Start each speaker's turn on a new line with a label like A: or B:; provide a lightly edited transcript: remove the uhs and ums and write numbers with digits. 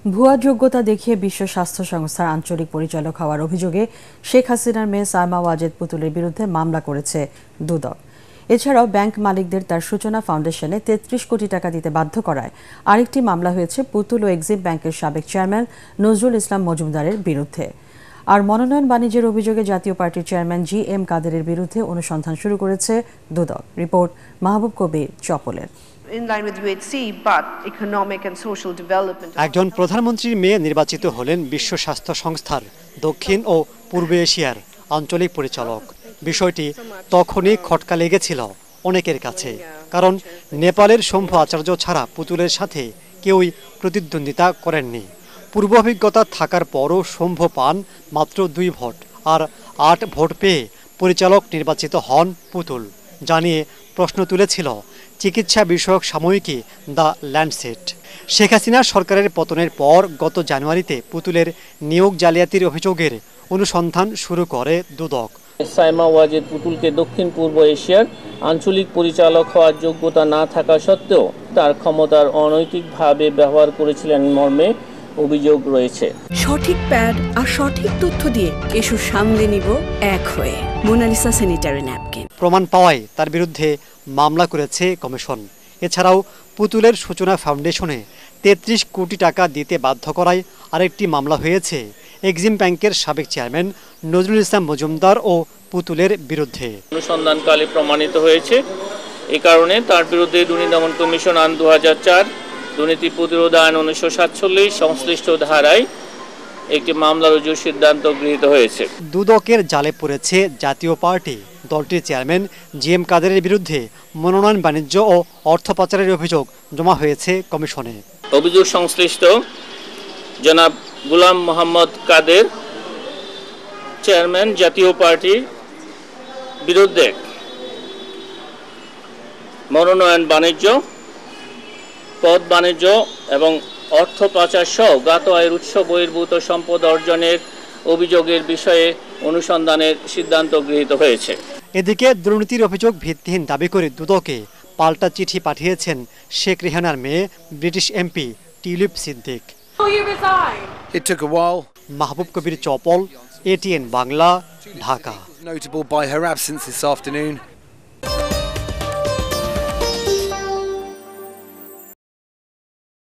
A: ভুয়া যোগ্যতা দেখিয়ে বিশ্ব স্বাস্থ্য সংস্থার আঞ্চলিক পরিচালক হওয়ার অভিযোগে শেখ হাসিনার মেয়ে সালমা ওয়াজেদ পুতুলের বিরুদ্ধে মামলা করেছে দুদক। এছাড়াও ব্যাংক মালিকদের তার সূচনা ফাউন্ডেশনে ৩৩ কোটি টাকা দিতে বাধ্য করায় আরেকটি মামলা হয়েছে পুতুল ও এক্সিম ব্যাংকের সাবেক চেয়ারম্যান নজরুল ইসলাম মজুমদারের বিরুদ্ধে। আর মনোনয়ন বাণিজ্যের অভিযোগে জাতীয় পার্টির চেয়ারম্যান GM কাদেরের বিরুদ্ধে অনুসন্ধান শুরু করেছে দুদক। রিপোর্ট মাহবুব কবির চপলের।
B: একজন প্রধানমন্ত্রীর মেয়ে নির্বাচিত হলেন বিশ্ব স্বাস্থ্য সংস্থার দক্ষিণ ও পূর্ব এশিয়ার আঞ্চলিক পরিচালক। বিষয়টি তখনই খটকা লেগেছিল অনেকের কাছে, কারণ নেপালের শম্ভু আচার্য ছাড়া পুতুলের সাথে কেউই প্রতিদ্বন্দ্বিতা করেননি। পূর্ব অভিজ্ঞতা থাকার পরও শম্ভু পান মাত্র 2 ভোট, আর 8 ভোট পেয়ে পরিচালক নির্বাচিত হন পুতুল। জানিয়ে প্রশ্ন তুলেছিল চিকিৎসা বিষয়ক সাময়িকী দ্য ল্যান্ডসেট। শেখ হাসিনা সরকারের পতনের পর গত জানুয়ারিতে পুতুলের নিয়োগ জালিয়াতির অভিযোগের অনুসন্ধান শুরু করে দুদক।
C: সালমা ওয়াজেদ পুতুলকে দক্ষিণ পূর্ব এশিয়ার আঞ্চলিক পরিচালক হওয়ার যোগ্যতা না থাকা সত্ত্বেও তার ক্ষমতার অনৈতিকভাবে ব্যবহার করেছিলেন মর্মে অভিযোগ রয়েছে।
D: সঠিক প্যাড আর সঠিক তথ্য দিয়ে এসব সামলে নিব এক হয়ে। Monalisa sanitary napkin.
B: প্রমাণ পাওয়ায় তার বিরুদ্ধে মামলা করেছে কমিশন। এছাড়াও পুতুলের সূচনা ফাউন্ডেশনে ৩৩ কোটি টাকা দিতে বাধ্য করায় আরেকটি মামলা হয়েছে এক্সিম ব্যাংকের সাবেক চেয়ারম্যান নজরুল ইসলাম মজুমদার ও পুতুলের বিরুদ্ধে।
C: অনুসন্ধানকালে প্রমাণিত হয়েছে, এ কারণে তার বিরুদ্ধে দুর্নীতি দমন কমিশন আইন 2004, দুর্নীতি প্রতিরোধ আইন 1947 সংশ্লিষ্ট ধারায় একটি মামলা রুজুর সিদ্ধান্ত গৃহীত হয়েছে।
B: দুদকের জালে পড়েছে জাতীয় পার্টি। দলটির চেয়ারম্যান GM কাদেরের বিরুদ্ধে মনোনয়ন বাণিজ্য ও অর্থ পাচারের অভিযোগ জমা হয়েছে কমিশনে।
C: অভিযোগ সংশ্লিষ্ট জনাব গোলাম মোহাম্মদ কাদের, চেয়ারম্যান জাতীয় পার্টির বিরুদ্ধে মনোনয়ন বাণিজ্য, পদ বাণিজ্য এবং অর্থ পাচার সহ জ্ঞাত আয়ের উৎস বহির্ভূত সম্পদ অর্জনের অভিযোগের বিষয়ে অনুসন্ধানের সিদ্ধান্ত গৃহীত হয়েছে।
B: এদিকে দুর্নীতির অভিযোগ ভিত্তিহীন দাবি করে দুদকে পাল্টা চিঠি পাঠিয়েছেন শেখ রেহানার মেয়ে British MP tulip Siddique. Mahbub Kabir Chapal, ATN Bangla, Dhaka.
E: Notable by her absence this afternoon.